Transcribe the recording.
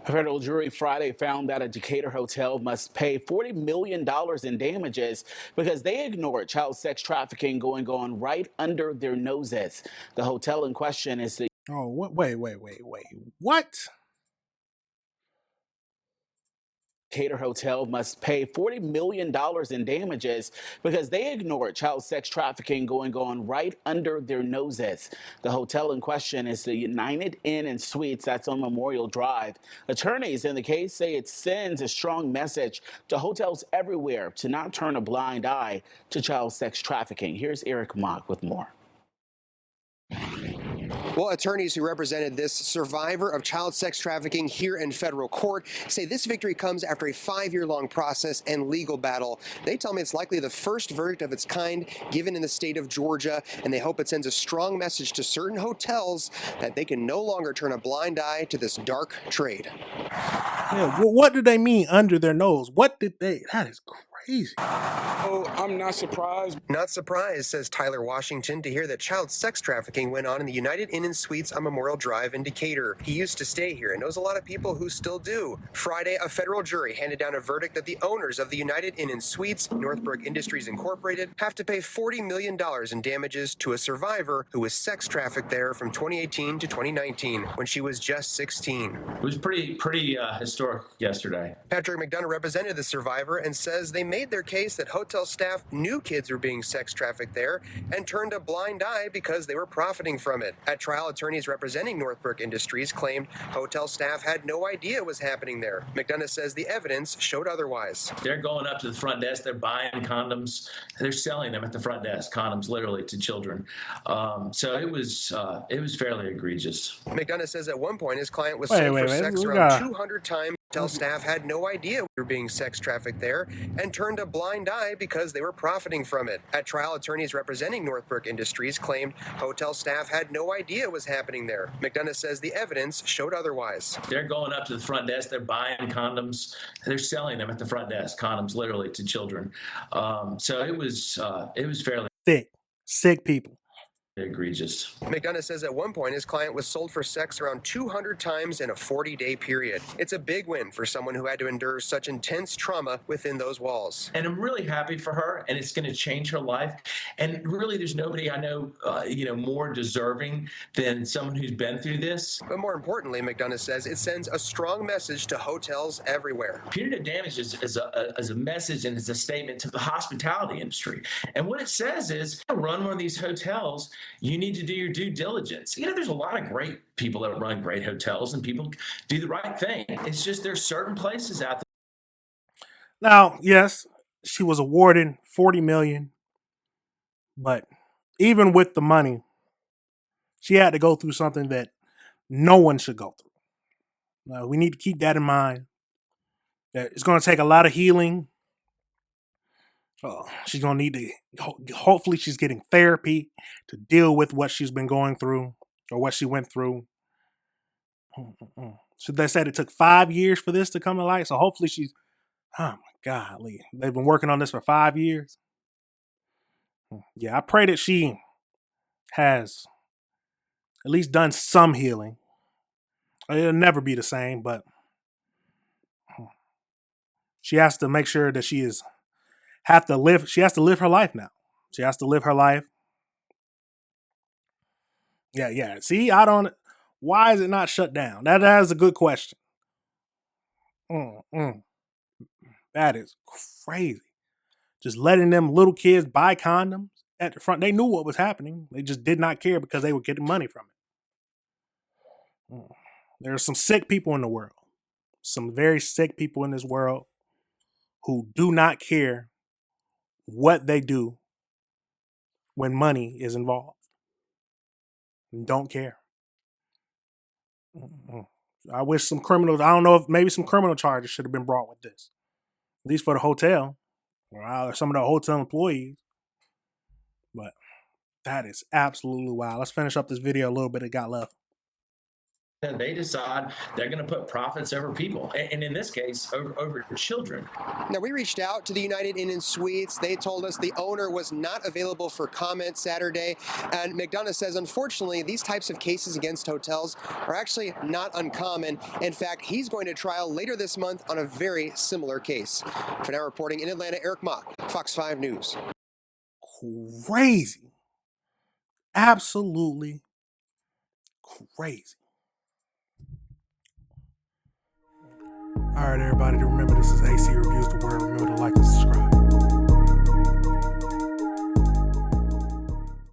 A federal jury Friday found that a Decatur hotel must pay $40 million in damages because they ignored child sex trafficking going on right under their noses. The hotel in question is the Oh, what? Wait. What? Decatur hotel must pay $40 million in damages because they ignored child sex trafficking going on right under their noses. The hotel in question is the United Inn and Suites that's on Memorial Drive. Attorneys in the case say it sends a strong message to hotels everywhere to not turn a blind eye to child sex trafficking. Here's Eric Mock with more. Well, attorneys who represented this survivor of child sex trafficking here in federal court say this victory comes after a 5-year-long process and legal battle. They tell me it's likely the first verdict of its kind given in the state of Georgia, and they hope it sends a strong message to certain hotels that they can no longer turn a blind eye to this dark trade. Yeah, what did they mean under their nose? What did they? That is crazy. Oh, I'm not surprised. Not surprised, says Tyler Washington, to hear that child sex trafficking went on in the United Inn and Suites on Memorial Drive in Decatur. He used to stay here and knows a lot of people who still do. Friday, a federal jury handed down a verdict that the owners of the United Inn and Suites, Northbrook Industries Incorporated, have to pay $40 million in damages to a survivor who was sex trafficked there from 2018 to 2019 when she was just 16. It was pretty historic yesterday. Patrick McDonough represented the survivor and says they made their case that hotel staff knew kids were being sex trafficked there and turned a blind eye because they were profiting from it. At trial, attorneys representing Northbrook Industries claimed hotel staff had no idea what was happening there. McDonough says the evidence showed otherwise. They're going up to the front desk. They're buying condoms. They're selling them at the front desk, condoms literally to children. So it was fairly egregious. McDonough says at one point his client was sold for sex around 200 times. Hotel staff had no idea we were being sex trafficked there and turned a blind eye because they were profiting from it. At trial, attorneys representing Northbrook Industries claimed hotel staff had no idea what was happening there. McDonough says the evidence showed otherwise. They're going up to the front desk. They're buying condoms. They're selling them at the front desk, condoms literally to children. So it was fairly sick people. Egregious. McDonough says at one point his client was sold for sex around 200 times in a 40-day period. It's a big win for someone who had to endure such intense trauma within those walls. And I'm really happy for her, and it's going to change her life. And really, there's nobody I know, more deserving than someone who's been through this. But more importantly, McDonough says it sends a strong message to hotels everywhere. Punitive damage is a message and it's a statement to the hospitality industry. And what it says is, to run one of these hotels, you need to do your due diligence. There's a lot of great people that run great hotels and people do the right thing. It's just there's certain places out there. Now, yes, she was awarded $40 million, but even with the money, she had to go through something that no one should go through. Now, we need to keep that in mind. That it's going to take a lot of healing. She's going to need to, hopefully she's getting therapy to deal with what she's been going through or what she went through. So they said it took 5 years for this to come to light. So hopefully she's, oh my God, they've been working on this for 5 years. Yeah, I pray that she has at least done some healing. It'll never be the same, but she has to make sure that she has to live her life now. She has to live her life. Yeah. See, why is it not shut down? That is a good question. That is crazy. Just letting them little kids buy condoms at the front. They knew what was happening. They just did not care because they were getting money from it. There are some sick people in the world. Some very sick people in this world who do not care what they do when money is involved. Don't care. I wish some criminals, I don't know if maybe some criminal charges should have been brought with this. At least for the hotel or some of the hotel employees. But that is absolutely wild. Let's finish up this video a little bit. It got left. they decide they're going to put profits over people, and in this case, over children. Now, we reached out to the United Inn and Suites. They told us the owner was not available for comment Saturday. And McDonough says, unfortunately, these types of cases against hotels are actually not uncommon. In fact, he's going to trial later this month on a very similar case. For now, reporting in Atlanta, Eric Mock, Fox 5 News. Crazy. Absolutely crazy. All right, everybody, remember this is